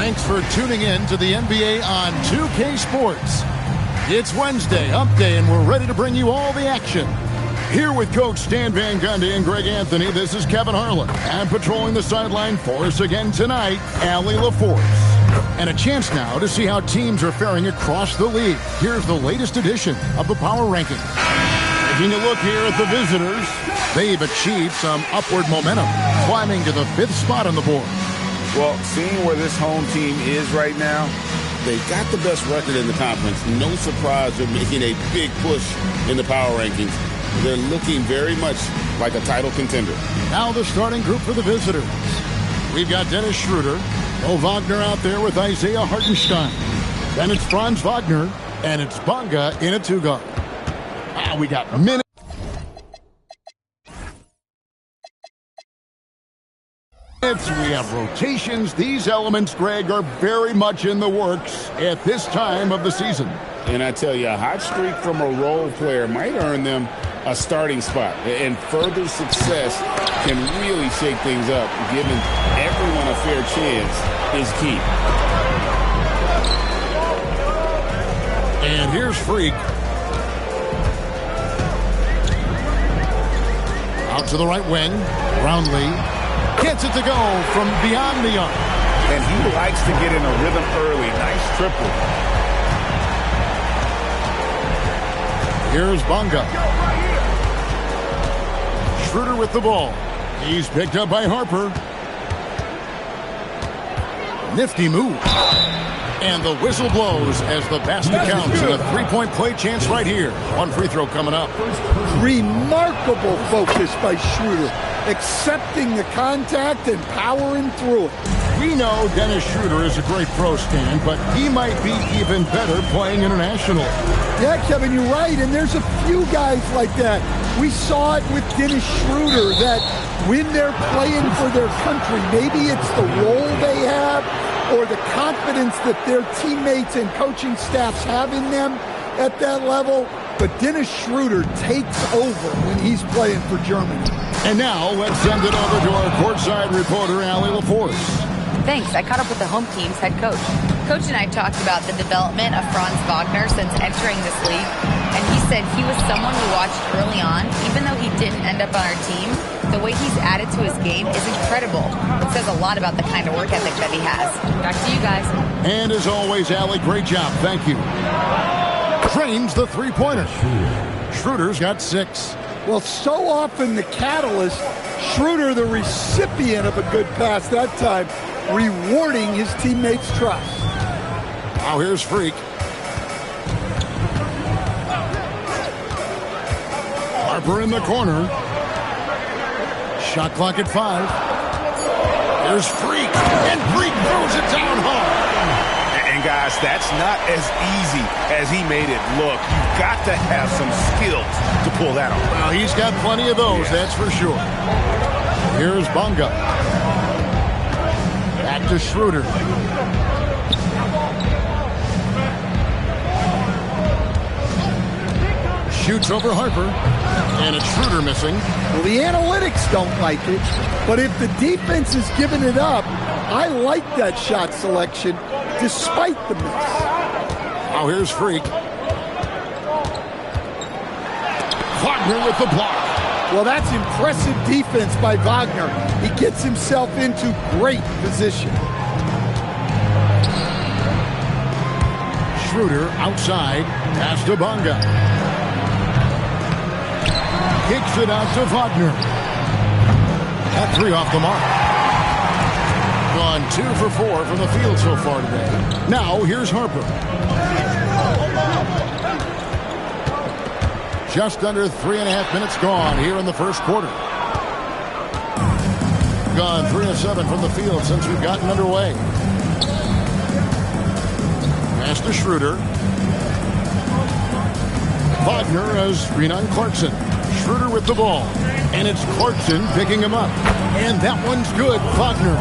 Thanks for tuning in to the NBA on 2K Sports. It's Wednesday, Hump Day, and we're ready to bring you all the action. Here with Coach Stan Van Gundy and Greg Anthony, this is Kevin Harlan. And patrolling the sideline for us again tonight, Allie LaForce. And a chance now to see how teams are faring across the league. Here's the latest edition of the Power Ranking. Taking a look here at the visitors, they've achieved some upward momentum, climbing to the 5th spot on the board. Well, seeing where this home team is right now, they've got the best record in the conference. No surprise they're making a big push in the power rankings. They're looking very much like a title contender. Now the starting group for the visitors. We've got Dennis Schroeder, Mo Wagner out there with Isaiah Hartenstein. Then it's Franz Wagner, and it's Bonga in a two-guard. Now we got minutes. We have rotations. These elements, Greg, are very much in the works at this time of the season. And I tell you, a hot streak from a role player might earn them a starting spot. And further success can really shake things up. Giving everyone a fair chance is key. And here's Freak. Out to the right wing. Brownlee. Gets it to go from beyond the arc. And he likes to get in a rhythm early. Nice triple. Here's Bonga. Schroeder with the ball. He's picked up by Harper. Nifty move. And the whistle blows as the basket counts. And a three-point play chance right here. One free throw coming up. Remarkable focus by Schroeder. Accepting the contact and powering through it. We know Dennis Schroeder is a great pro, Stan, but he might be even better playing internationally. Yeah, Kevin, you're right, and there's a few guys like that. We saw it with Dennis Schroeder, that when they're playing for their country, maybe it's the role they have or the confidence that their teammates and coaching staffs have in them at that level, but Dennis Schroeder takes over when he's playing for Germany. And now, let's send it over to our courtside reporter, Allie LaForce. Thanks. I caught up with the home team's head coach. Coach and I talked about the development of Franz Wagner since entering this league, and he said he was someone we watched early on. Even though he didn't end up on our team, the way he's added to his game is incredible. It says a lot about the kind of work ethic that he has. Back to you guys. And as always, Allie, great job. Thank you. Trains the three-pointer. Schroeder's got 6. Well, so often the catalyst, Schroeder, the recipient of a good pass that time, rewarding his teammates' trust. Now here's Freak. Harper in the corner. Shot clock at 5. Here's Freak, and Freak throws it down hard. And guys, that's not as easy as he made it look. You've got to have some skills to pull that off. Well, he's got plenty of those, that's for sure. Here's Bonga. Back to Schroeder. Shoots over Harper. And it's Schroeder missing. Well, the analytics don't like it, but if the defense is giving it up, I like that shot selection despite the miss. Now here's Freak. Wagner with the block. Well, that's impressive defense by Wagner. He gets himself into great position. Schroeder outside. Pass to Bonga. Kicks it out to Wagner. That 3 off the mark. Gone 2 for 4 from the field so far today. Now here's Harper. Just under 3.5 minutes gone here in the first quarter. Gone 3 of 7 from the field since we've gotten underway. Pass to Schroeder. Wagner has Renan Clarkson. Schroeder with the ball. And it's Clarkson picking him up. And that one's good, Wagner.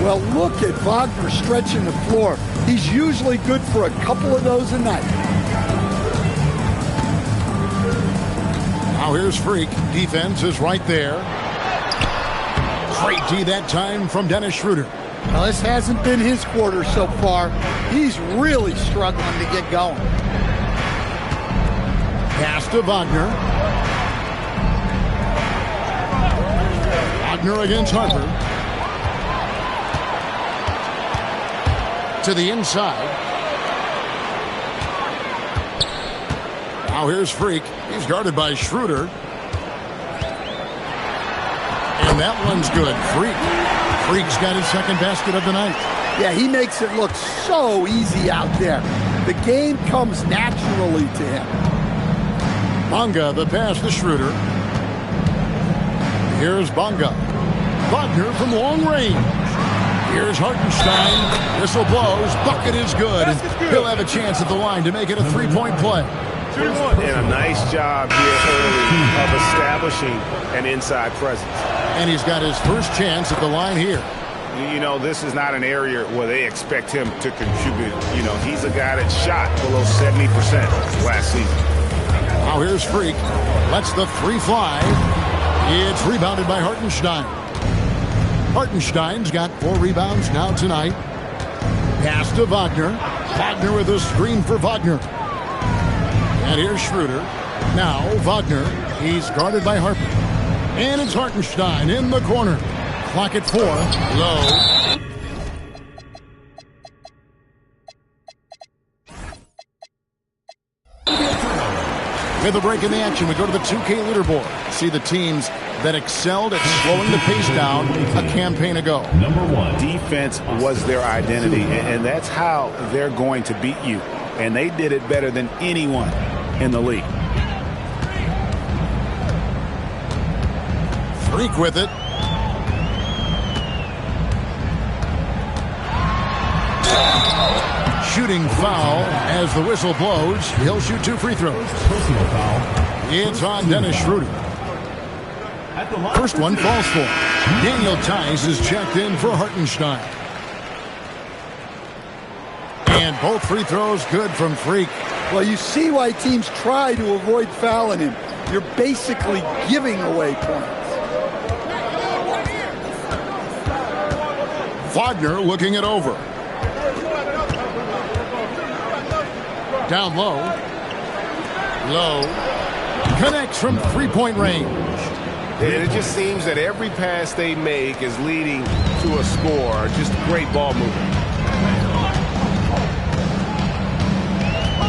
Well, look at Wagner stretching the floor. He's usually good for a couple of those a night. Now here's Freak. Defense is right there. Great D that time from Dennis Schroeder. Well, this hasn't been his quarter so far. He's really struggling to get going. Pass to Wagner. Wagner against Harper. To the inside. Now here's Freak. He's guarded by Schroeder. And that one's good. Freak's got his second basket of the night. Yeah, he makes it look so easy out there. The game comes naturally to him. Bonga, the pass to Schroeder. Here's Bonga. Wagner from long range. Here's Hartenstein. Whistle blows. Bucket is good. He'll have a chance at the line to make it a three-point play. And a nice job here early of establishing an inside presence. And he's got his first chance at the line here. You know, this is not an area where they expect him to contribute. You know, he's a guy that shot below 70% last season. Now here's Freak. Lets the three fly. It's rebounded by Hartenstein. Hartenstein's got 4 rebounds now tonight. Pass to Wagner. Wagner with a screen for Wagner. And here's Schroeder. Now Wagner. He's guarded by Harper. And it's Hartenstein in the corner. Clock at 4. Low. With a break in the action, we go to the 2K leaderboard. See the teams that excelled at slowing the pace down a campaign ago. Number 1, defense was their identity, and that's how they're going to beat you. And they did it better than anyone in the league. Freak with it. Shooting foul as the whistle blows. He'll shoot 2 free throws. Personal foul. It's on Dennis Schroeder. First one falls for. Daniel Tice is checked in for Hartenstein. And both free throws good from Freak. Well, you see why teams try to avoid fouling him. You're basically giving away points. Wagner looking it over. Down low. Low. Connects from three-point range. It just seems that every pass they make is leading to a score. Just great ball movement.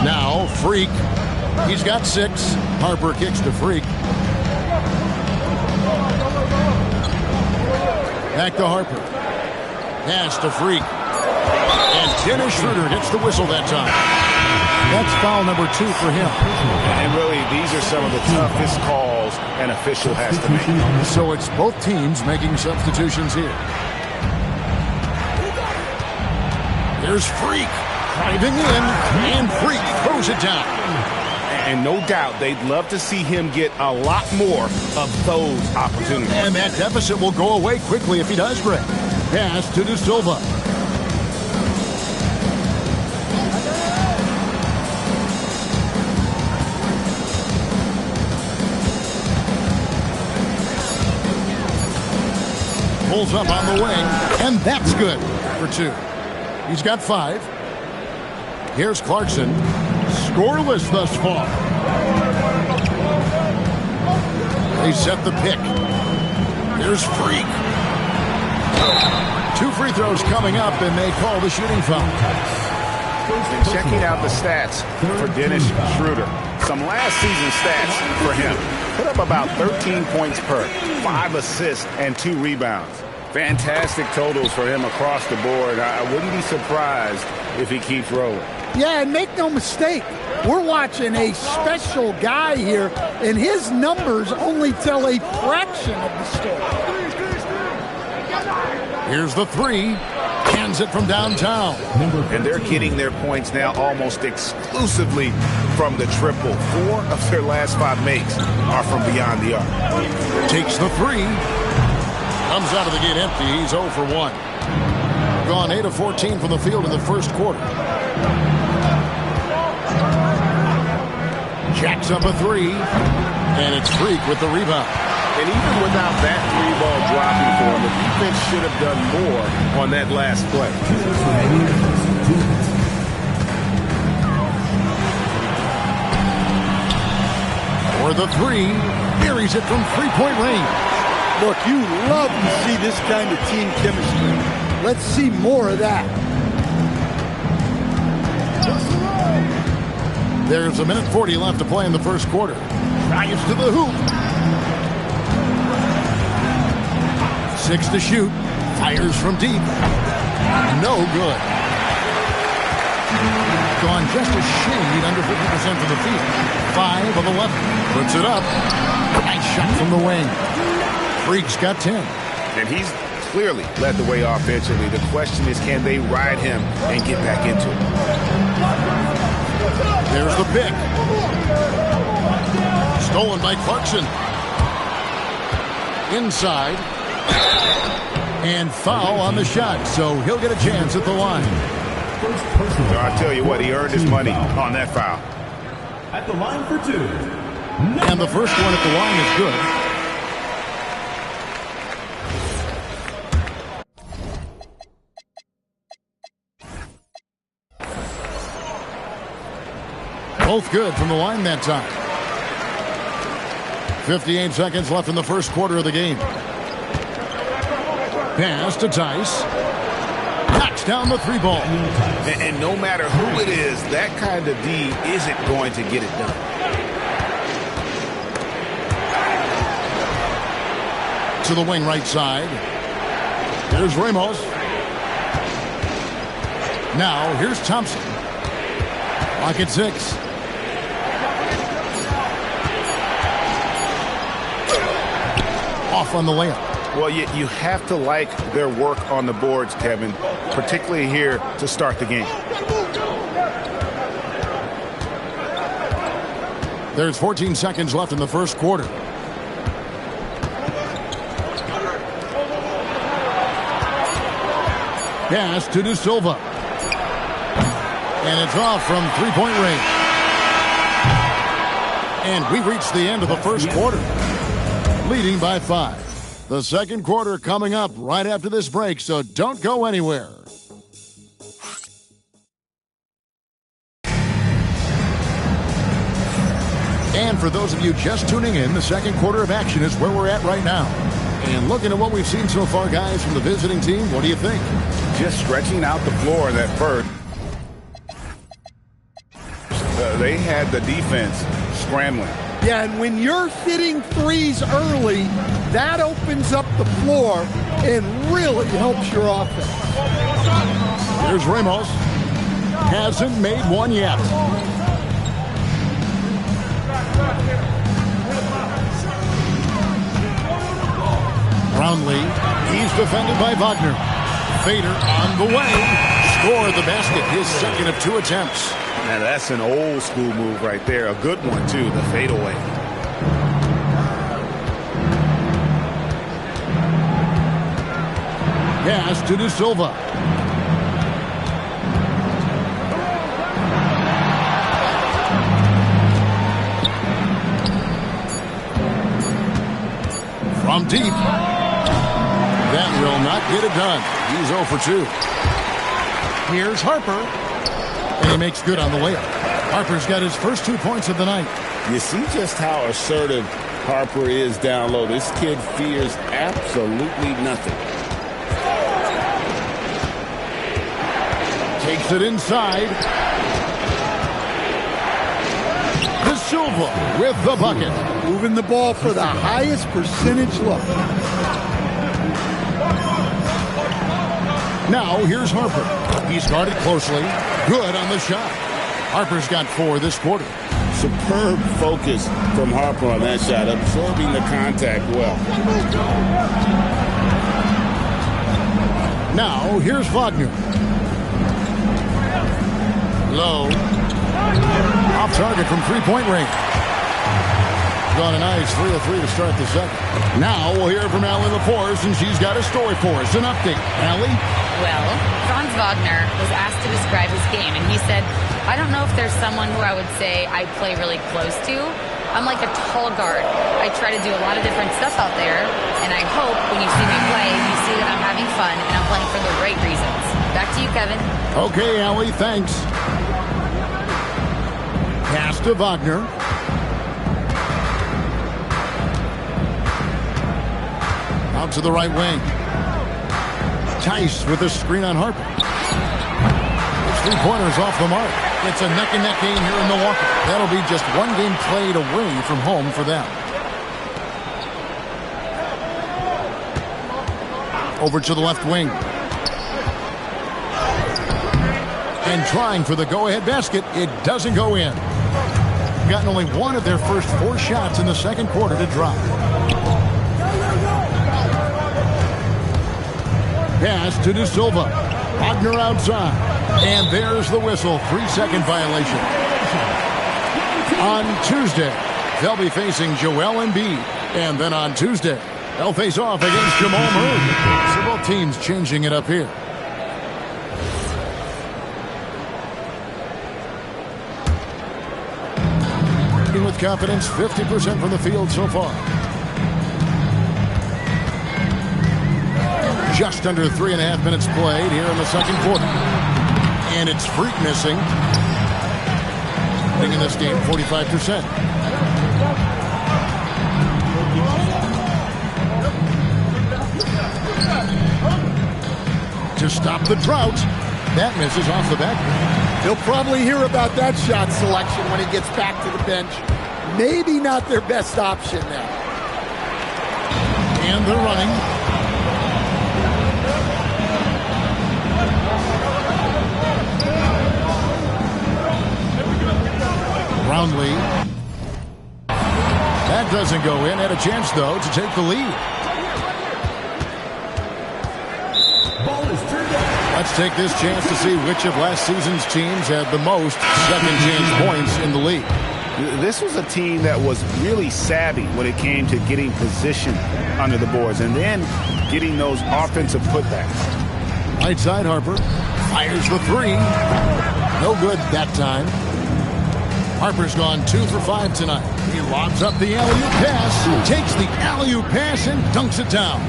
Now, Freak. He's got 6. Harper kicks to Freak. Back to Harper. Pass to Freak. And Dennis Schroeder gets the whistle that time. That's foul number 2 for him. And really, these are some of the toughest calls an official has to make. So it's both teams making substitutions here. Here's Freak. Driving in, and Freak throws it down. And no doubt, they'd love to see him get a lot more of those opportunities. And that deficit will go away quickly if he does, Greg. Pass to De Silva. Pulls up on the wing, and that's good for 2. He's got 5. Here's Clarkson. Scoreless thus far. They set the pick. Here's Freak. 2 free throws coming up, and they call the shooting foul. And checking out the stats for Dennis Schroeder. Some last season stats for him. Put up about 13 points per, 5 assists, and 2 rebounds. Fantastic totals for him across the board. I wouldn't be surprised if he keeps rolling. Yeah, and make no mistake, we're watching a special guy here, and his numbers only tell a fraction of the story. Here's the 3. Hands it from downtown. And they're getting their points now almost exclusively from the triple. 4 of their last 5 makes are from beyond the arc. Takes the 3. Comes out of the gate empty. He's 0 for 1. Gone 8 of 14 from the field in the first quarter. Jacks up a 3. And it's Freak with the rebound. And even without that 3-ball dropping for him, the defense should have done more on that last play. For the three, buries it from three-point range. Look, you love to see this kind of team chemistry. Let's see more of that. There's 1:40 left to play in the first quarter. Drives to the hoop. 6 to shoot. Fires from deep. No good. Gone just a shade under 50% from the field. 5 of 11. Puts it up. Nice shot from the wing. Freak's got 10. And he's clearly led the way offensively. The question is, can they ride him and get back into it? There's the pick. Stolen by Clarkson. Inside. And foul on the shot, so he'll get a chance at the line. So I tell you what, he earned his money on that foul. At the line for 2. And the first one at the line is good. Both good from the line that time. 58 seconds left in the first quarter of the game. Pass to Tice. Knocks down the 3-ball. And no matter who it is, that kind of D isn't going to get it done. To the wing right side. There's Ramos. Now here's Thompson. Clock at 6. Off on the layup. Well, you have to like their work on the boards, Kevin, particularly here to start the game. There's 14 seconds left in the first quarter. Pass to De Silva. And it's off from three-point range. And we reached the end of the first quarter, leading by 5. The second quarter coming up right after this break, so don't go anywhere. And for those of you just tuning in, the second quarter of action is where we're at right now. And looking at what we've seen so far, guys, from the visiting team, what do you think? Just stretching out the floor in that first. They had the defense scrambling. Yeah, and when you're hitting threes early, that opens up the floor and really helps your offense. Here's Ramos. Hasn't made one yet. Brownlee. He's defended by Wagner. Fader on the way. Scored the basket. His second of 2 attempts. Now that's an old school move right there. A good one, too, the fadeaway. Pass to De Silva. From deep. That will not get it done. He's 0 for 2. Here's Harper. And he makes good on the layup. Harper's got his first 2 points of the night. You see just how assertive Harper is down low. This kid fears absolutely nothing. Takes it inside. De Silva with the bucket. Moving the ball for the highest percentage look. Now here's Harper. He's guarded closely. Good on the shot. Harper's got 4 this quarter. Superb focus from Harper on that shot, absorbing the contact well. Now here's Wagner. Low. Off target from three-point range. Got a nice 3 of 3 to start the second. Now we'll hear from Allie LaForce, and she's got a story for us. An update. Allie? Well, Franz Wagner was asked to describe his game, and he said, I don't know if there's someone who I would say I play really close to, I'm like a tall guard. I try to do a lot of different stuff out there, and I hope when you see me play, you see that I'm having fun and I'm playing for the right reasons. Back to you, Kevin. Okay, Allie, thanks. Pass to Wagner. Out to the right wing. Tice with a screen on Harper. Three-pointers off the mark. It's a neck-and-neck game here in Milwaukee. That'll be just one game played away from home for them. Over to the left wing. And trying for the go-ahead basket. It doesn't go in. Gotten only one of their first 4 shots in the second quarter to drop. Pass to De Silva. Wagner outside. And there's the whistle. 3-second violation. On Tuesday, they'll be facing Joel Embiid. And then on Tuesday, they'll face off against Jamal Murray. So both teams changing it up here. With confidence, 50% from the field so far. Just under 3.5 minutes played here in the second quarter. And it's Freak missing. In this game, 45%. To stop the drought. That misses off the back. He'll probably hear about that shot selection when he gets back to the bench. Maybe not their best option now. And they're running. Brownlee. That doesn't go in. Had a chance, though, to take the lead. Let's take this chance to see which of last season's teams had the most second-chance points in the league. This was a team that was really savvy when it came to getting position under the boards and then getting those offensive putbacks. Right side, Harper fires the 3. No good that time. Harper's gone 2 for 5 tonight. He lobs up the alley-oop pass, takes the alley-oop pass and dunks it down.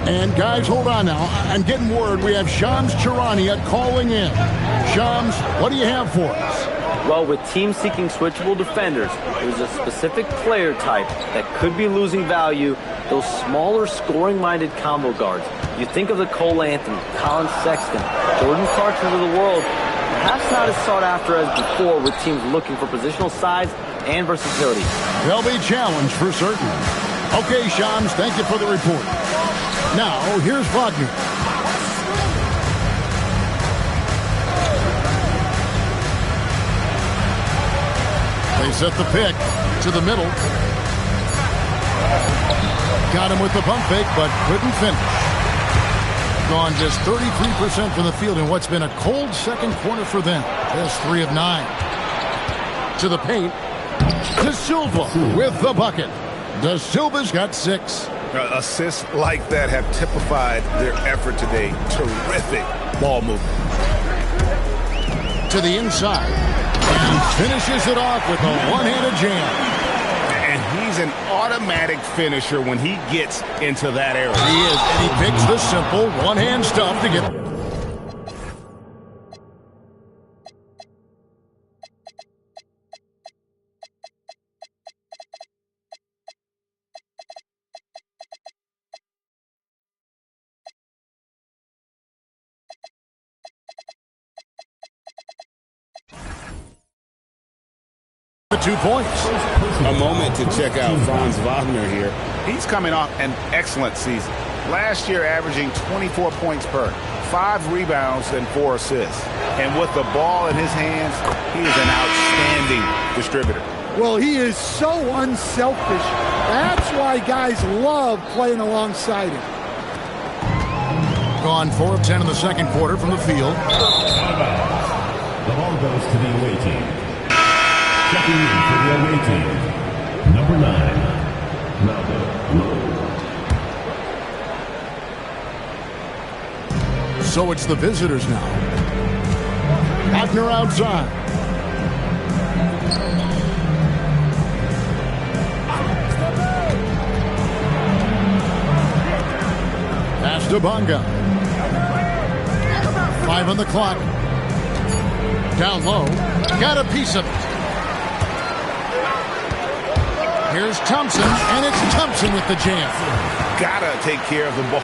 And guys, hold on now. I'm getting word we have Shams Charania calling in. Shams, what do you have for us? Well, with teams seeking switchable defenders, there's a specific player type that could be losing value, those smaller scoring-minded combo guards. You think of the Cole Anthony, Colin Sexton, Jordan Clarkson of the world, perhaps not as sought after as before with teams looking for positional size and versatility. They'll be challenged for certain. Okay, Shams, thank you for the report. Now, here's Wagner. They set the pick to the middle. Got him with the pump fake, but couldn't finish. Gone just 33% from the field in what's been a cold second quarter for them. That's 3 of 9. To the paint. De Silva with the bucket. De Silva's got 6. Assists like that have typified their effort today. Terrific ball movement. To the inside. And finishes it off with a one-handed jam. And he's an automatic finisher when he gets into that area. He is, and he picks the simple one-hand stuff to get... the 2 points. A moment to check out Franz Wagner here. He's coming off an excellent season. Last year averaging 24 points per, 5 rebounds and 4 assists. And with the ball in his hands, he is an outstanding distributor. Well, he is so unselfish. That's why guys love playing alongside him. Gone 4 of 10 in the second quarter from the field. The ball goes to the away team. Checking in for the away team, number 9, Malcolm Lowe. So it's the visitors now. Wagner outside. Pass to Bonga. 5 on the clock. Down low. Got a piece of it. Here's Thompson, and it's Thompson with the jam. Gotta take care of the ball.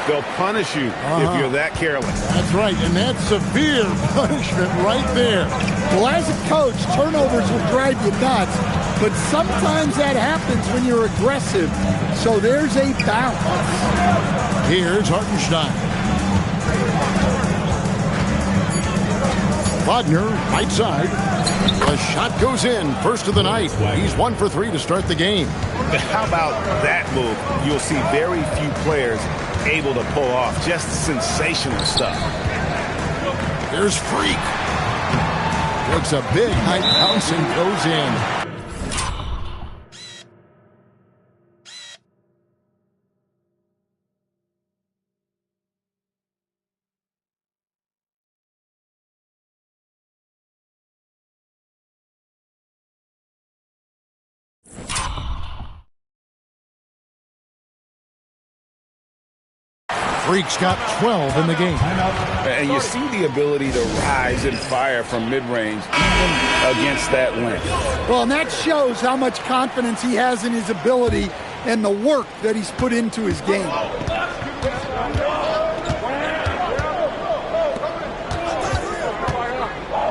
They'll punish you if you're that careless. That's right, and that's severe punishment right there. Well, as a coach, turnovers will drive you nuts, but sometimes that happens when you're aggressive. So there's a balance. Here's Hartenstein. Wagner, right side. The shot goes in, first of the night. He's 1 for 3 to start the game. How about that move? You'll see very few players able to pull off just sensational stuff. There's Freak. Takes a big high bounce and goes in. Freak's got 12 in the game. And you see the ability to rise and fire from mid-range, even against that length. Well, and that shows how much confidence he has in his ability and the work that he's put into his game.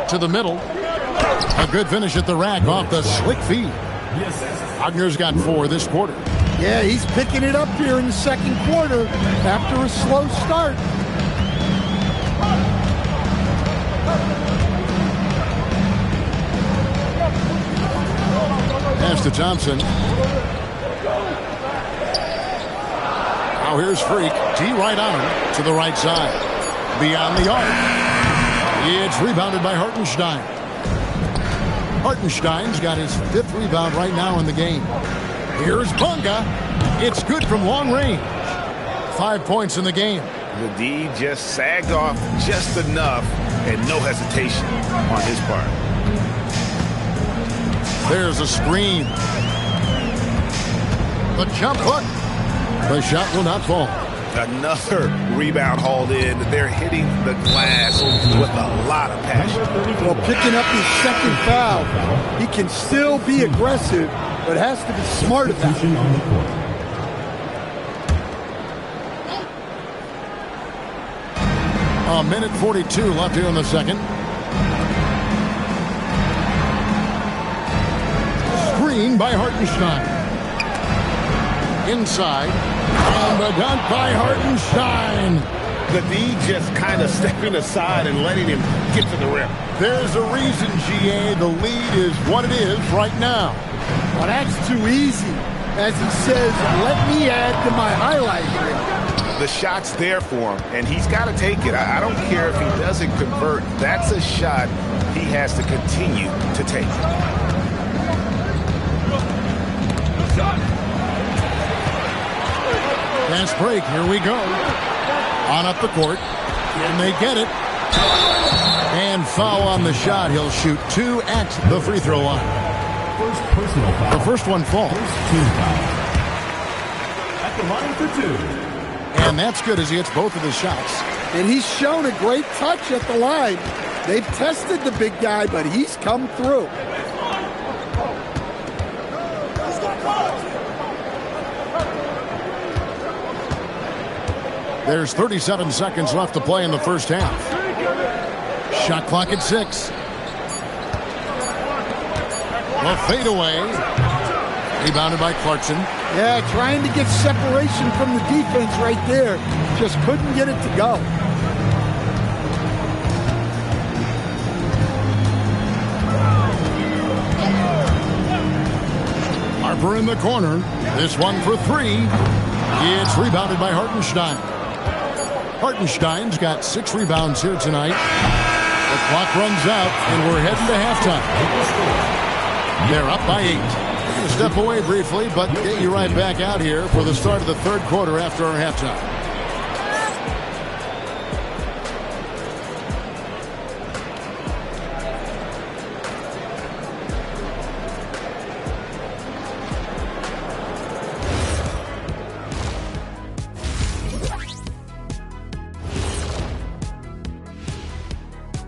To the middle. A good finish at the rack off the slick feed. Wagner's got 4 this quarter. Yeah, he's picking it up here in the second quarter after a slow start. Pass to Thompson. Now here's Freak. T right on him to the right side. Beyond the arc. It's rebounded by Hartenstein. Hartenstein's got his 5th rebound right now in the game. Here's Bonga. It's good from long range. 5 points in the game. The D just sagged off just enough and no hesitation on his part. There's a screen. The jump hook. The shot will not fall. Another rebound hauled in. They're hitting the glass with a lot of passion. Well, picking up his second foul, he can still be aggressive, but has to be smart about it. A minute 42 left here in the second. Screen by Hartenstein. Inside. And the dunk by Hartenstein. The D just kind of stepping aside and letting him get to the rim. There's a reason, GA. The lead is what it is right now. Well, that's too easy. As he says, let me add to my highlight reel. The shot's there for him, and he's got to take it. I don't care if he doesn't convert. That's a shot he has to continue to take. Fast break. Here we go. On up the court. And they get it. And foul on the shot. He'll shoot 2 at the free throw line. First personal foul. The first one falls. Team foul. At the line for 2. And that's good as he hits both of his shots. And he's shown a great touch at the line. They've tested the big guy, but he's come through. There's 37 seconds left to play in the first half. Shot clock at 6. The fadeaway. Rebounded by Clarkson. Yeah, trying to get separation from the defense right there. Just couldn't get it to go. Harper in the corner. This one for 3. It's rebounded by Hartenstein. Hartenstein's got 6 rebounds here tonight. The clock runs out, and we're heading to halftime. They're up by 8. We're going to step away briefly, but get you right back out here for the start of the third quarter after our halftime.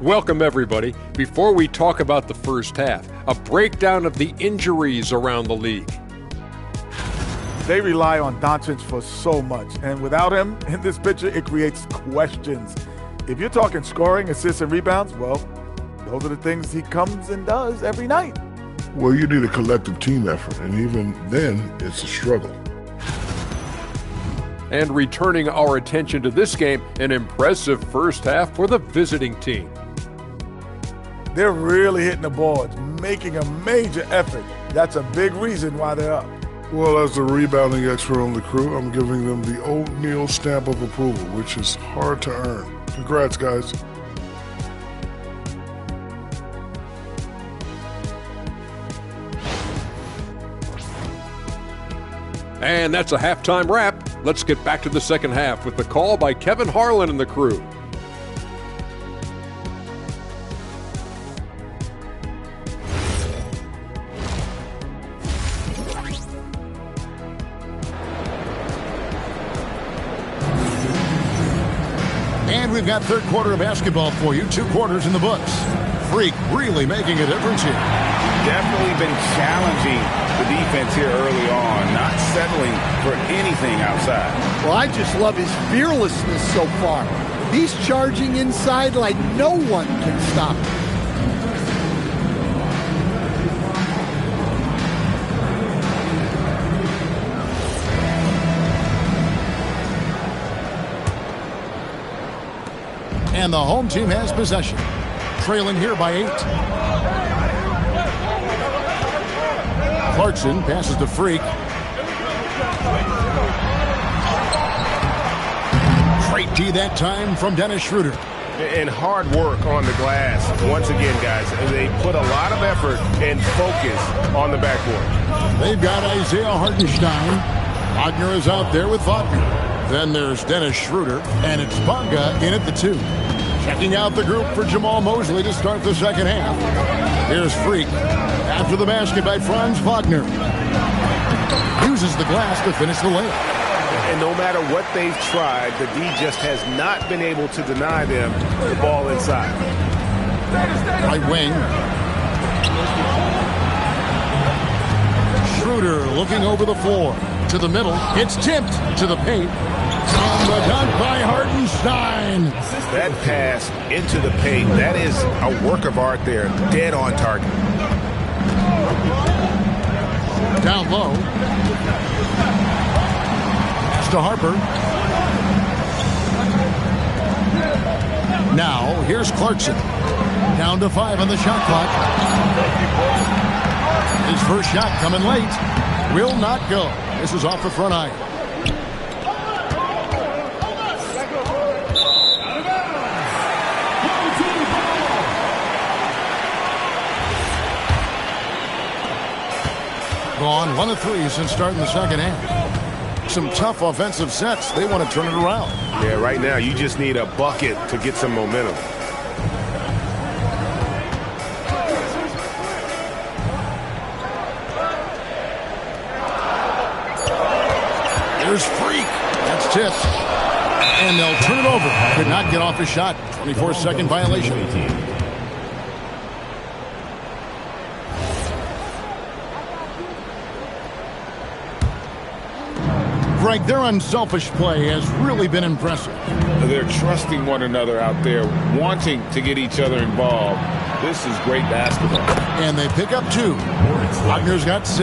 Welcome, everybody. Before we talk about the first half, a breakdown of the injuries around the league. They rely on Doncic for so much, and without him in this picture, it creates questions. If you're talking scoring, assists, and rebounds, well, those are the things he comes and does every night. Well, you need a collective team effort, and even then, it's a struggle. And returning our attention to this game, an impressive first half for the visiting team. They're really hitting the boards, making a major effort. That's a big reason why they're up. Well, as the rebounding expert on the crew, I'm giving them the O'Neal stamp of approval, which is hard to earn. Congrats, guys. And that's a halftime wrap. Let's get back to the second half with the call by Kevin Harlan and the crew. And we've got third quarter of basketball for you. 2 quarters in the books. Freak really making a difference here. Definitely been challenging the defense here early on, not settling for anything outside. Well, I just love his fearlessness so far. He's charging inside like no one can stop him. And the home team has possession. Trailing here by 8. Clarkson passes to Freak. Great D that time from Dennis Schroeder. And hard work on the glass. Once again, guys, they put a lot of effort and focus on the backboard. They've got Isaiah Hartenstein. Wagner is out there with Wagner. Then there's Dennis Schroeder, and it's Bonga in at the 2. Checking out the group for Jamal Mosley to start the second half. Here's Freak. After the basket by Franz Wagner. Uses the glass to finish the layup. And no matter what they've tried, the D just has not been able to deny them the ball inside. Right wing. Schroeder looking over the floor. To the middle. It's tipped to the paint. And the dunk by Hartenstein. That pass into the paint, that is a work of art there. Dead on target. Down low. It's to Harper. Now, here's Clarkson. Down to 5 on the shot clock. His first shot coming late. Will not go. This is off the front iron. Gone 1 of 3 since starting the second half. Some tough offensive sets. They want to turn it around. Yeah, right now you just need a bucket to get some momentum. Here's Freak. That's tipped. And they'll turn it over. Could not get off his shot. 24-second violation. Greg, their unselfish play has really been impressive. They're trusting one another out there, wanting to get each other involved. This is great basketball. And they pick up 2. Wagner's got 6.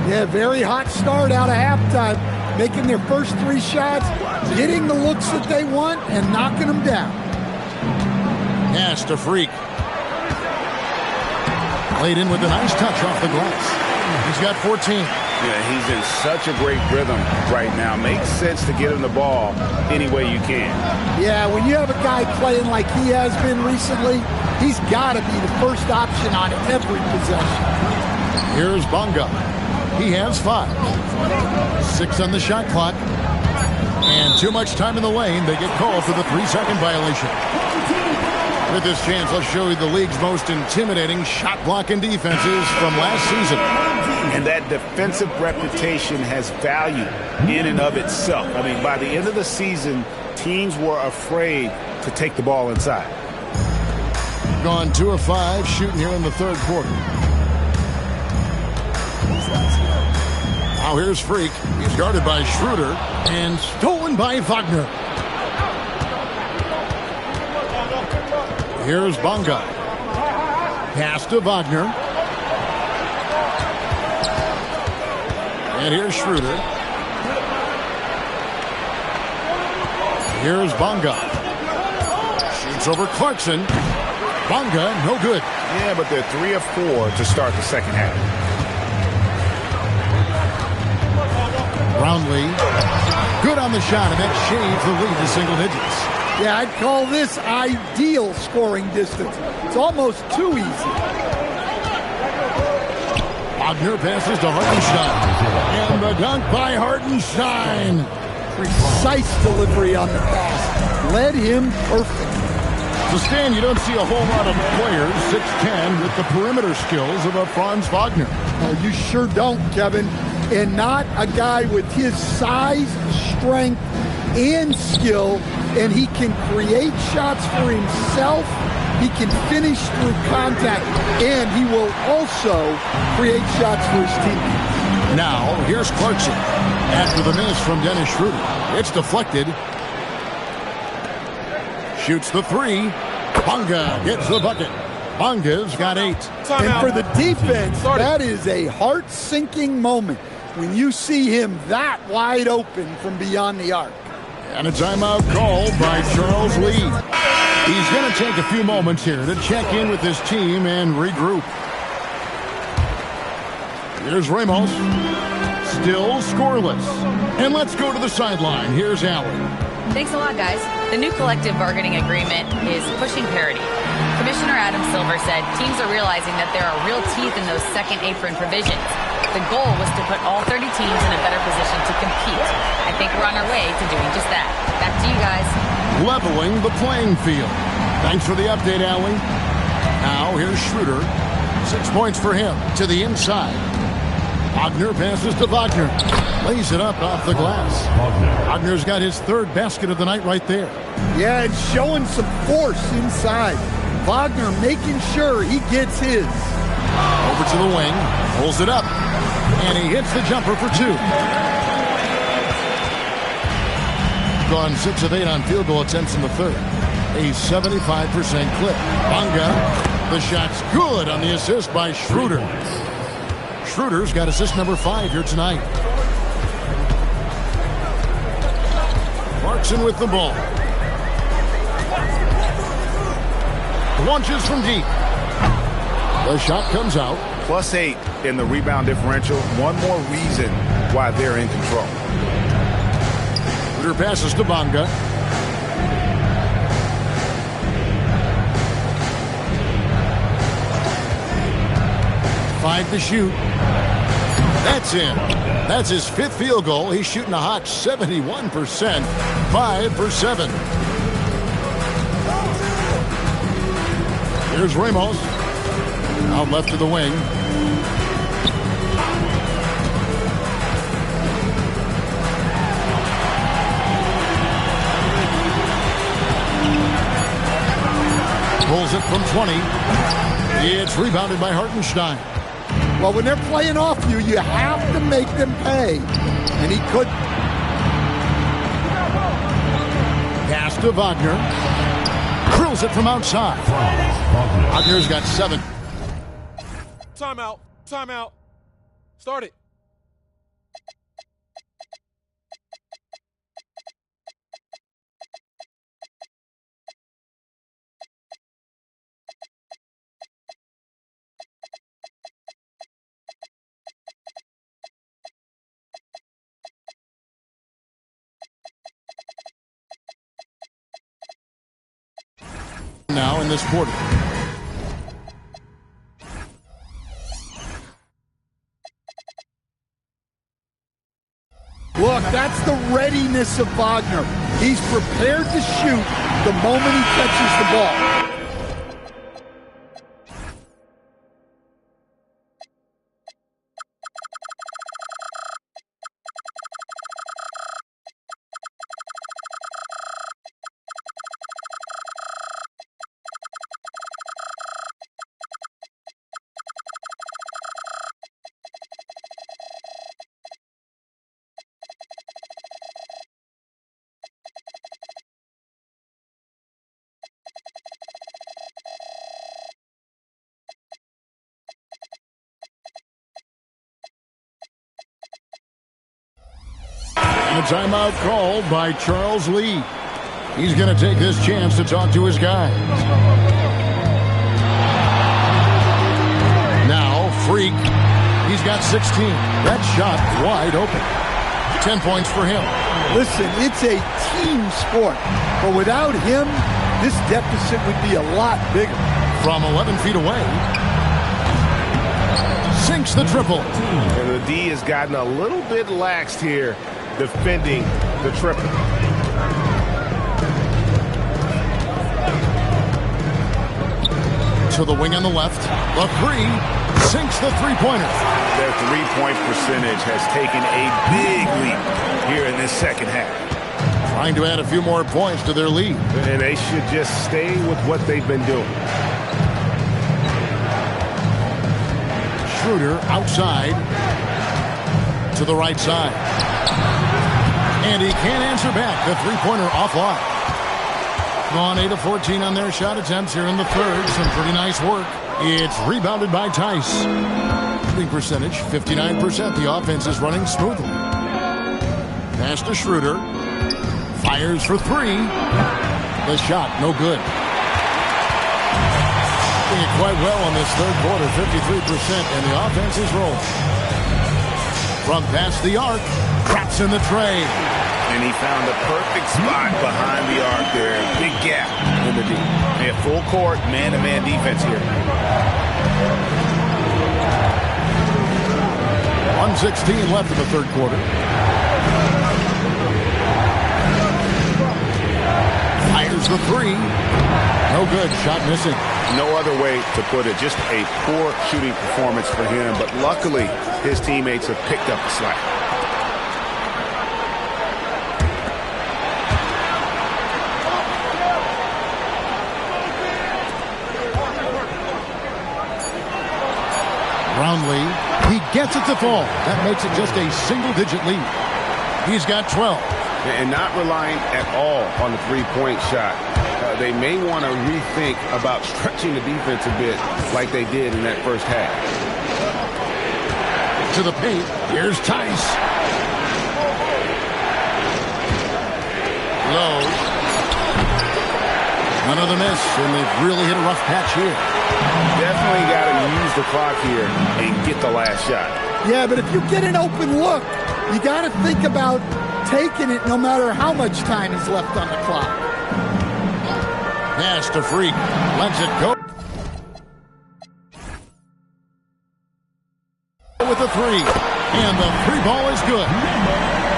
Yeah, very hot start out of halftime. Making their first 3 shots, getting the looks that they want, and knocking them down. Pass to Freak. Laid in with a nice touch off the glass. He's got 14. Yeah, he's in such a great rhythm right now. Makes sense to get him the ball any way you can. Yeah, when you have a guy playing like he has been recently, he's got to be the first option on every possession. Here's Bonga. He has 5. 6 on the shot clock. And too much time in the lane. They get called for the 3-second violation. With this chance, let's show you the league's most intimidating shot blocking defenses from last season. And that defensive reputation has value in and of itself. I mean, by the end of the season, teams were afraid to take the ball inside. Gone 2 of 5 shooting here in the third quarter. Now here's Freak. He's guarded by Schroeder and stolen by Wagner. Here's Bonga. Pass to Wagner. And here's Schroeder. Here's Bonga. Shoots over Clarkson. Bonga, no good. Yeah, but they're 3 of 4 to start the second half. Brownlee, good on the shot, and that shaves the lead to single digits. Yeah, I'd call this ideal scoring distance. It's almost too easy. Wagner passes to Hartenstein. And the dunk by Hartenstein. Precise delivery on the pass. Led him perfect. So, Stan, you don't see a whole lot of players, 6'10", with the perimeter skills of a Franz Wagner. Oh, you sure don't, Kevin. And not a guy with his size, strength, and skill. And he can create shots for himself. He can finish through contact. And he will also create shots for his team. Now, here's Clarkson. After the miss from Dennis Schroeder. It's deflected. Shoots the 3. Bonga gets the bucket. Bonga's got 8. And for the defense, that is a heart-sinking moment when you see him that wide open from beyond the arc. And a timeout called by Charles Lee. He's going to take a few moments here to check in with his team and regroup. Here's Ramos. Still scoreless. And let's go to the sideline. Here's Allen. Thanks a lot, guys. The new collective bargaining agreement is pushing parity. Commissioner Adam Silver said teams are realizing that there are real teeth in those second apron provisions. The goal was to put all 30 teams in a better position to compete. I think we're on our way to doing just that. Back to you guys. Leveling the playing field. Thanks for the update, Allie. Now here's Schroeder. 6 points for him to the inside. Wagner passes to Wagner. Lays it up off the glass. Wagner's got his 3rd basket of the night right there. Yeah, it's showing some force inside. Wagner making sure he gets his. Over to the wing. Pulls it up. And he hits the jumper for 2. Gone 6 of 8 on field goal attempts in the 3rd. A 75% clip. Bonga. The shot's good on the assist by Schroeder. Schroeder's got assist number 5 here tonight. Clarkson with the ball. Launches from deep. The shot comes out. +8 in the rebound differential. One more reason why they're in control. Schroeder passes to Bonga. Five to shoot. That's in. That's his 5th field goal. He's shooting a hot 71%. 5 for 7. Here's Ramos. Out left to the wing. Pulls it from 20. It's rebounded by Hartenstein. Well, when they're playing off you, you have to make them pay. And he could. Pass to Wagner. Drills it from outside. Wagner's got 7. Timeout. Timeout. Start it. Now in this quarter. Look, that's the readiness of Wagner. He's prepared to shoot the moment he catches the ball. And a timeout called by Charles Lee. He's going to take this chance to talk to his guy. Now, Freak. He's got 16. That shot wide open. 10 points for him. Listen, it's a team sport. But without him, this deficit would be a lot bigger. From 11 feet away. Sinks the triple. And the D has gotten a little bit laxed here defending the triple. To the wing on the left. The three. Sinks the three-pointer. Their three-point percentage has taken a big leap here in this second half. Trying to add a few more points to their lead. And they should just stay with what they've been doing. Schroeder outside to the right side. And he can't answer back. The three-pointer offline. Gone 8 of 14 on their shot attempts here in the third. Some pretty nice work. It's rebounded by Tice. Shooting percentage, 59%. The offense is running smoothly. Pass to Schroeder. Fires for three. The shot, no good. Doing it quite well in this third quarter, 53%, and the offense is rolling. From past the arc, traps in the tray. And he found the perfect spot behind the arc there. Big gap in the D. They have full court, man-to-man defense here. 1:16 left in the third quarter. Fires the three. No good. Shot missing. No other way to put it. Just a poor shooting performance for him. But luckily, his teammates have picked up the slack. Brownlee, he gets it to fall. That makes it just a single-digit lead. He's got 12. And not relying at all on the three-point shot. They may want to rethink about stretching the defense a bit like they did in that first half. To the paint. Here's Tice. Low. Another miss, and they've really hit a rough patch here. Definitely got to use the clock here and get the last shot. Yeah, but if you get an open look, you got to think about taking it no matter how much time is left on the clock. Pass to Freak. Lets it go. With the three. And the three ball is good.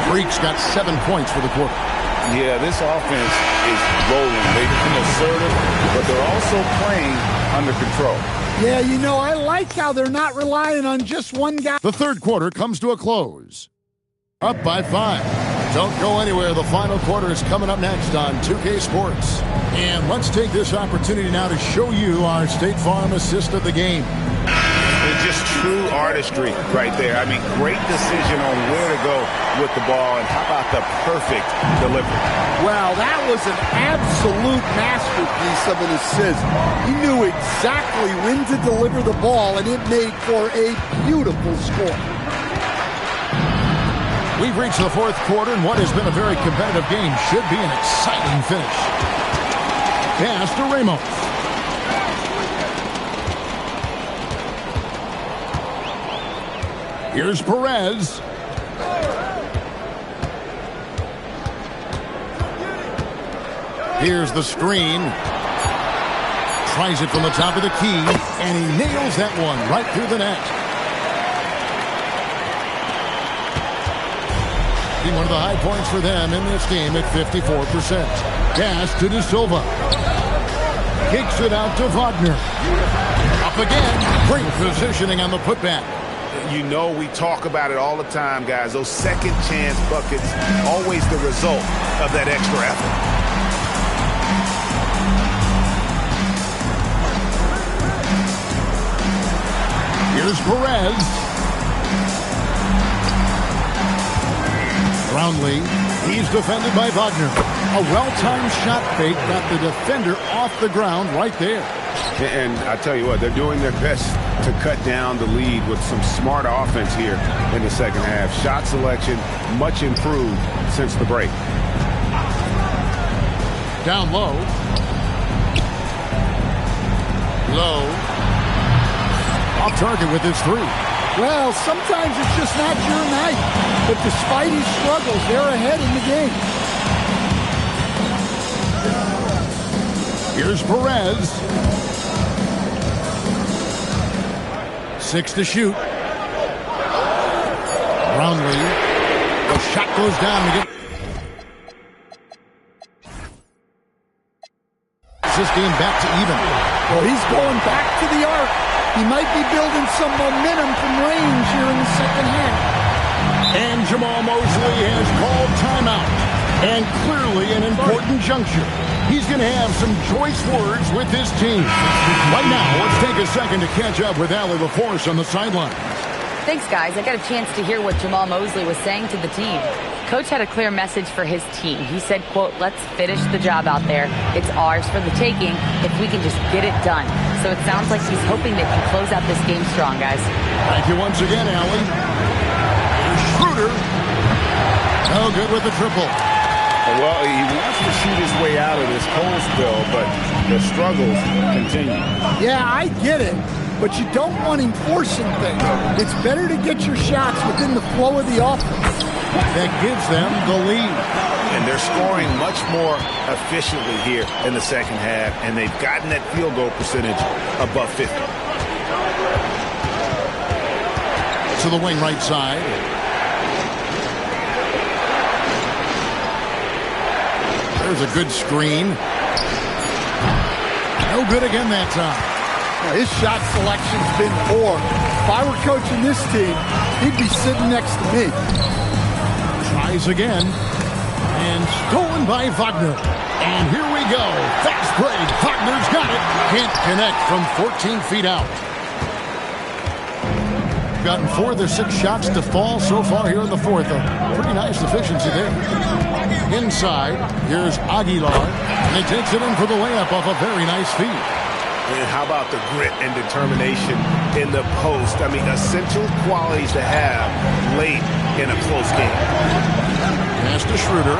Freak's got 7 points for the quarter. Yeah, this offense is rolling. They've been assertive, but they're also playing under control. Yeah, you know, I like how they're not relying on just one guy. The third quarter comes to a close. Up by 5. Don't go anywhere. The final quarter is coming up next on 2K Sports. And let's take this opportunity now to show you our State Farm assist of the game. It's just true artistry right there. I mean, great decision on where to go with the ball, and how about the perfect delivery? Well, that was an absolute masterpiece of an assist. He knew exactly when to deliver the ball, and it made for a beautiful score. We've reached the fourth quarter, and what has been a very competitive game should be an exciting finish. Pass to Ramos. Here's Perez. Here's the screen. Tries it from the top of the key, and he nails that one right through the net. One of the high points for them in this game at 54%. Pass to De Silva. Kicks it out to Wagner. Up again. Great positioning on the putback. You know, we talk about it all the time, guys. Those second chance buckets, always the result of that extra effort. Here's Perez. Brownlee, he's defended by Wagner. A well-timed shot fake got the defender off the ground right there. And I tell you what, they're doing their best to cut down the lead with some smart offense here in the second half. Shot selection much improved since the break. Down low. Low. Off target with his three. Well, sometimes it's just not your night. But despite his struggles, they're ahead in the game. Here's Perez. 6 to shoot. Brownlee. The shot goes down again. This game back to even. Well, he's going back to the arc. He might be building some momentum from range here in the second half. And Jamal Mosley has called timeout. And clearly an important juncture. He's going to have some choice words with his team. Right now, let's take a second to catch up with Allie LaForce on the sideline. Thanks, guys. I got a chance to hear what Jamal Mosley was saying to the team. Coach had a clear message for his team. He said, quote, let's finish the job out there. It's ours for the taking if we can just get it done. So it sounds like he's hoping they can close out this game strong, guys. Thank you once again, Allie. Here's Schroeder. No good with the triple. Well, he wants to shoot his way out of this cold spell, but the struggles continue. Yeah, I get it. But you don't want him forcing things. It's better to get your shots within the flow of the offense. That gives them the lead. And they're scoring much more efficiently here in the second half, and they've gotten that field goal percentage above 50. To the wing right side. There's a good screen. No good again that time. Now, his shot selection's been poor. If I were coaching this team, he'd be sitting next to me. Tries again. And stolen by Wagner. And here we go. Fast break. Wagner's got it. Can't connect from 14 feet out. Gotten 4 of their 6 shots to fall so far here in the fourth. A pretty nice efficiency there. Inside, here's Aguilar. And he takes it in for the layup off a very nice feed. And how about the grit and determination in the post? I mean, essential qualities to have late in a close game. Pass to Schroeder.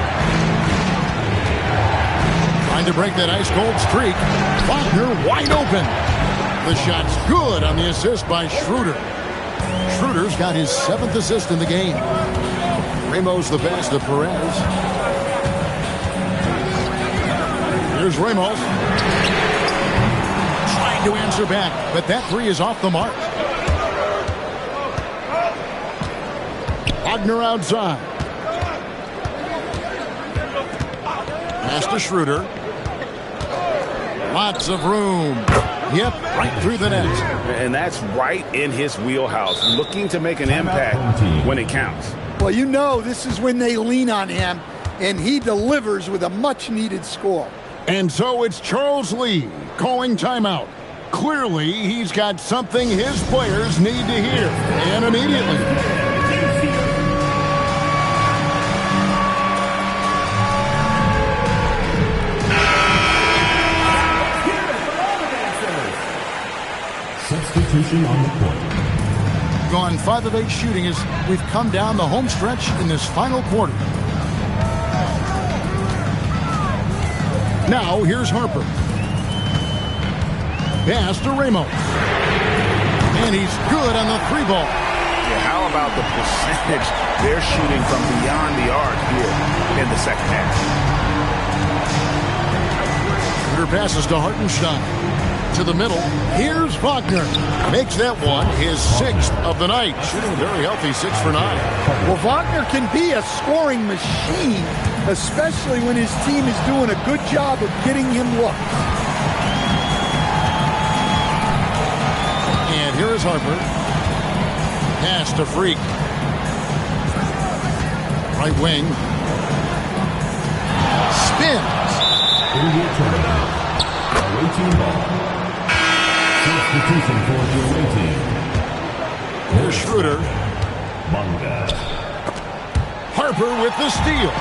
Trying to break that ice-cold streak. Wagner wide open. The shot's good on the assist by Schroeder. Schroeder's got his 7th assist in the game. Ramos the pass to Perez. Here's Ramos. Trying to answer back, but that 3 is off the mark. Wagner outside. Pass to Schroeder. Lots of room. Yep, right through the net. And that's right in his wheelhouse, looking to make an impact when it counts. Well, you know this is when they lean on him, and he delivers with a much-needed score. And so it's Charles Lee calling timeout. Clearly, he's got something his players need to hear, and immediately. Substitution on the court. Gone 5 of 8 shooting as we've come down the home stretch in this final quarter. Now, here's Harper. Pass to Ramos. And he's good on the 3 ball. Yeah, how about the percentage they're shooting from beyond the arc here in the second half? Schroeder passes to Hartenstein. To the middle. Here's Wagner. Makes that one his 6th of the night. Shooting a very healthy 6 for 9. Well, Wagner can be a scoring machine, especially when his team is doing a good job of getting him looks. And here is Harper. Pass to Freak. Right wing. Spins. Away team ball. Substitution for the away team. Here's Schroeder. Bunga. Harper with the steal.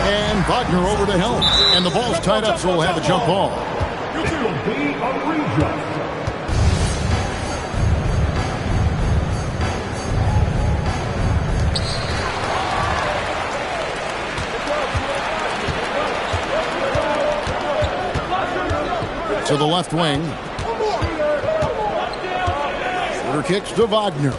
And Wagner over to help. And the ball's tied up, so we'll have a jump ball. To the left wing. Shooter kicks to Wagner.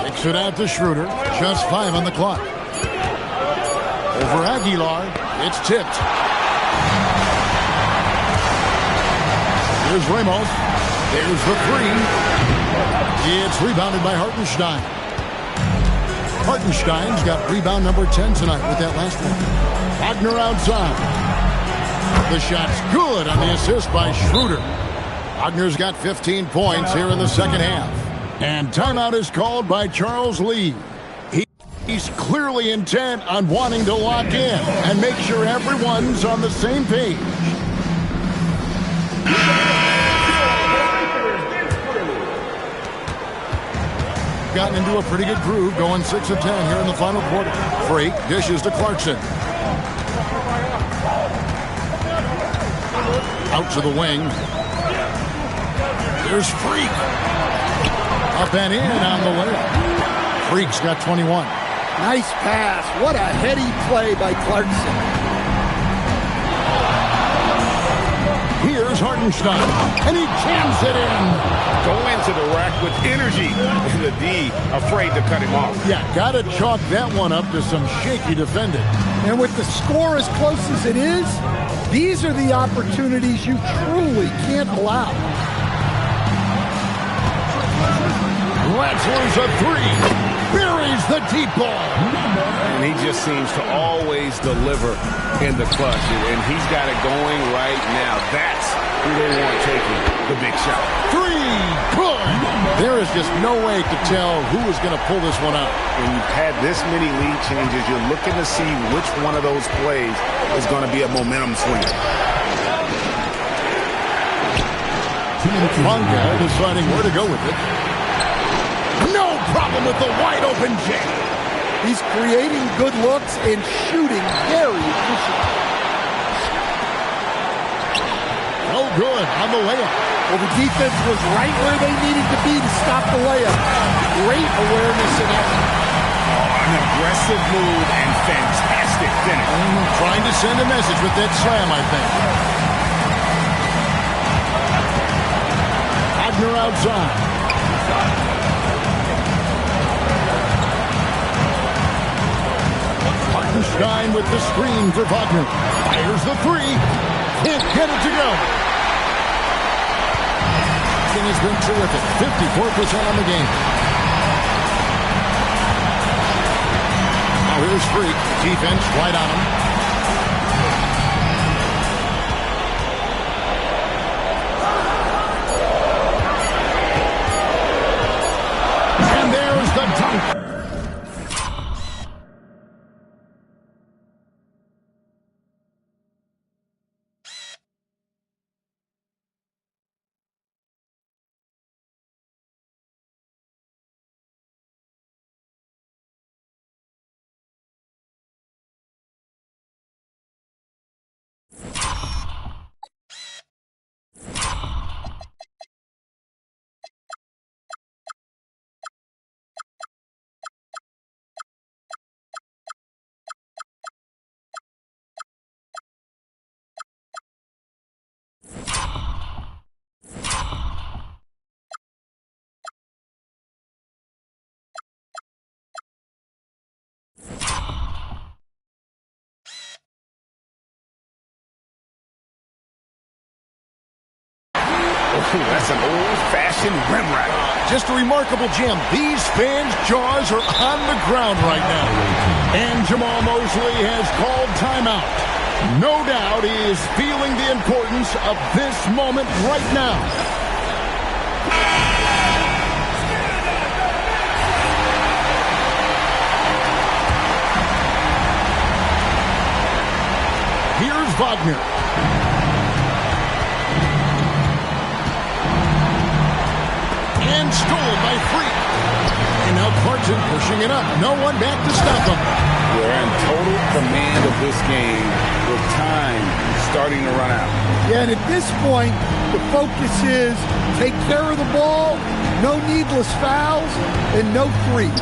Kicks it out to Schroeder. Just 5 on the clock. Over Aguilar. It's tipped. Here's Ramos. There's the 3. It's rebounded by Hartenstein. Hartenstein's got rebound number 10 tonight with that last one. Wagner outside. The shot's good on the assist by Schroeder. Wagner's got 15 points here in the second half. And timeout is called by Charles Lee. He's clearly intent on wanting to lock in and make sure everyone's on the same page. Gotten into a pretty good groove, going 6 of 10 here in the final quarter. Freak dishes to Clarkson. Out to the wing. There's Freak. Up and in on the layup. Freak's got 21. Nice pass. What a heady play by Clarkson. Here's Hartenstein, and he jams it in. Go into the rack with energy. The D afraid to cut him off. Yeah, got to chalk that one up to some shaky defending. And with the score as close as it is, these are the opportunities you truly can't allow. Ratzler's a 3. Buries the deep ball. And he just seems to always deliver in the clutch. And he's got it going right now. That's who they want taking the big shot. 3. Good. There is just no way to tell who is going to pull this one out. When you've had this many lead changes, you're looking to see which one of those plays is going to be a momentum swinger. Bonga deciding where to go with it. No problem with the wide open J. He's creating good looks and shooting very efficient. No good on the layup. Well, the defense was right where they needed to be to stop the layup. Great awareness and effort. An aggressive move and fantastic finish. Trying to send a message with that slam, I think. Wagner outside. Hartenstein with the screen for Wagner. Fires the 3. Can't get it to go. Has been terrific. 54% on the game. Now here's Freak. Defense right on him. And there's the dunk. That's an old-fashioned rim rack. Just a remarkable gem. These fans' jaws are on the ground right now. And Jamal Mosley has called timeout. No doubt he is feeling the importance of this moment right now. Here's Wagner. And stolen by Freak. And now Clarkson pushing it up. No one back to stop him. They're in total command of this game with time starting to run out. Yeah, and at this point, the focus is take care of the ball, no needless fouls, and no threes.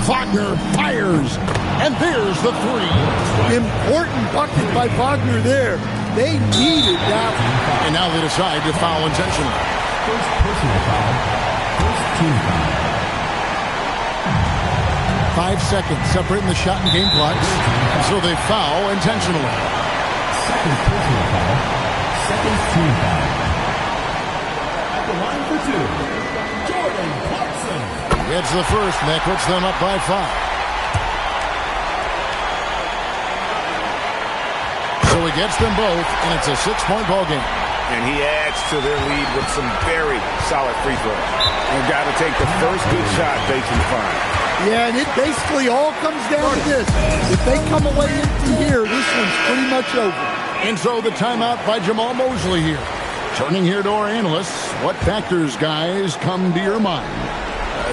Wagner fires, and there's the three. Important bucket by Wagner there. They needed that. And now they decide to foul intentionally. First personal foul. First team foul. 5 seconds separating the shot and game clocks. And so they foul intentionally. Second personal foul. Second team foul. At the line for two, Jordan Clarkson. It's the first, and that puts them up by 5. So he gets them both, and it's a 6-point ball game. And he adds to their lead with some very solid free throws. They've got to take the first good shot they can find. Yeah, and it basically all comes down to this. If they come away empty here, this one's pretty much over. And so the timeout by Jamal Mosley here. Turning here to our analysts, what factors, guys, come to your mind?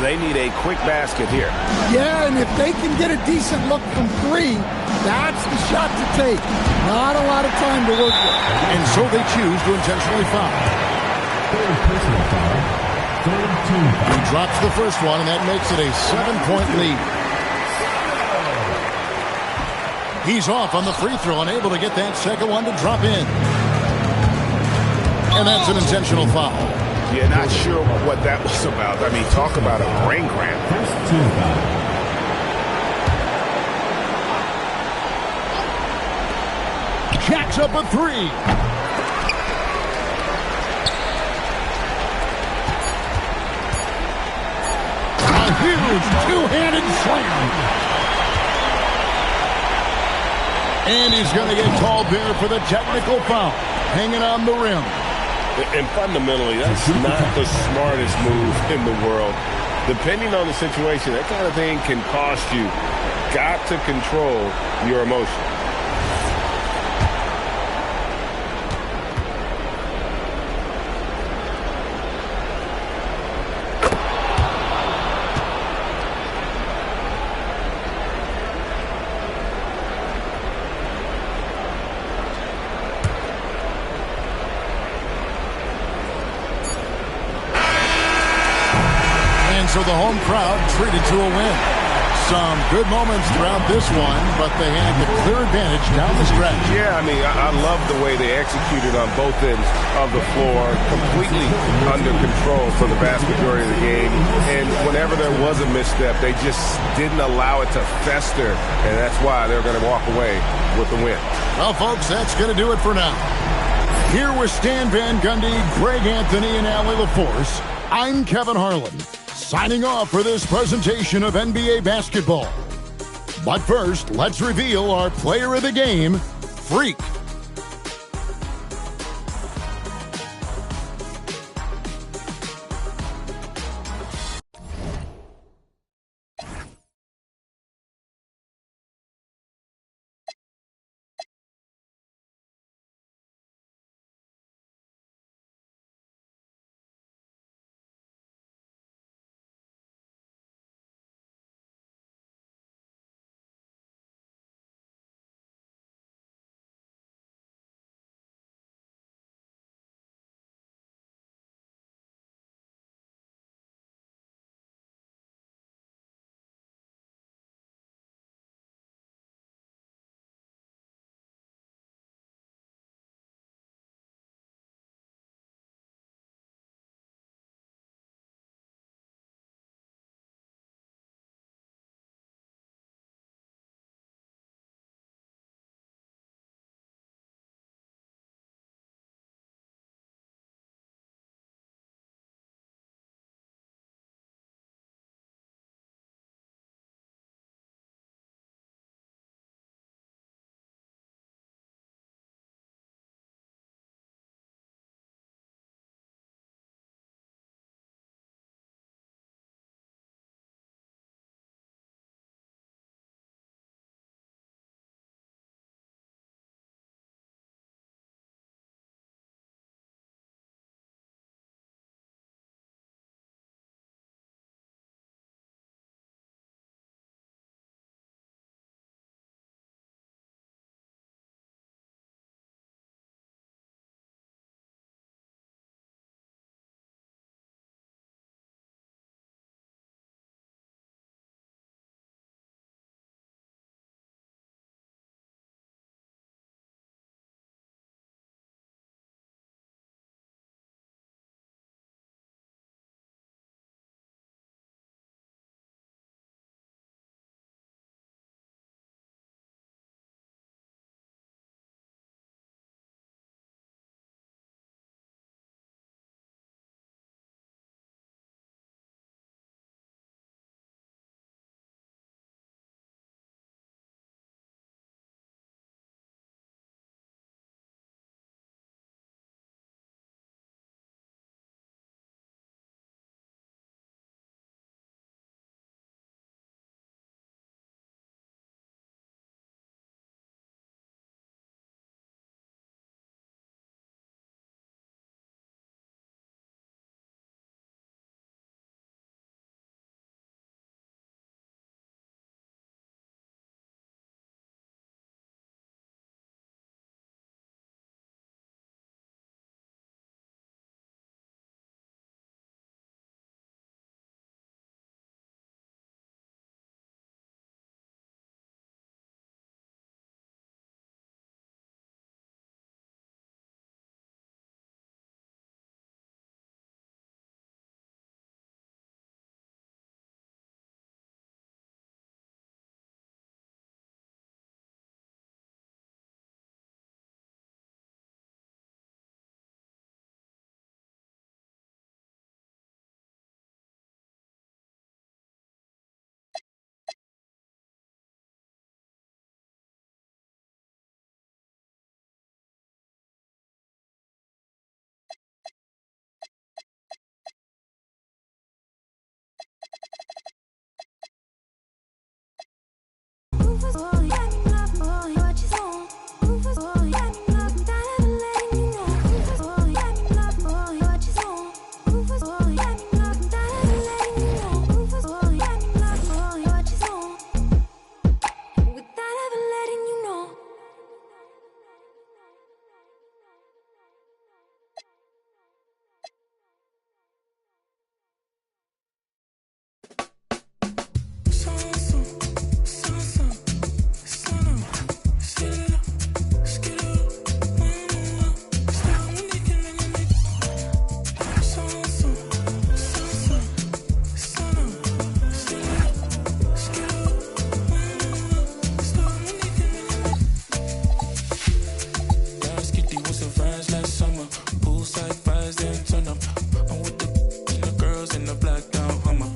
They need a quick basket here. Yeah, and if they can get a decent look from 3, that's the shot to take. Not a lot of time to work with. And so they choose to intentionally foul. Third personal foul. Third team foul. He drops the first one, and that makes it a 7-point lead. He's off on the free throw, unable to get that second one to drop in. And that's an intentional foul. Yeah, not sure what that was about. I mean, talk about a brain cramp. First team foul. Jacks up a 3. A huge two-handed slam. And he's going to get called there for the technical foul, hanging on the rim. And fundamentally, that's not the smartest move in the world. Depending on the situation, that kind of thing can cost you. Got to control your emotions. So the home crowd treated to a win. Some good moments throughout this one, but they had the clear advantage down the stretch. Yeah, I mean, I love the way they executed on both ends of the floor, completely under control for the vast majority of the game. And whenever there was a misstep, they just didn't allow it to fester, and that's why they're going to walk away with the win. Well, folks, that's going to do it for now. Here with Stan Van Gundy, Greg Anthony, and Allie LaForce, I'm Kevin Harlan. Signing off for this presentation of NBA basketball. But first, let's reveal our player of the game, Freak.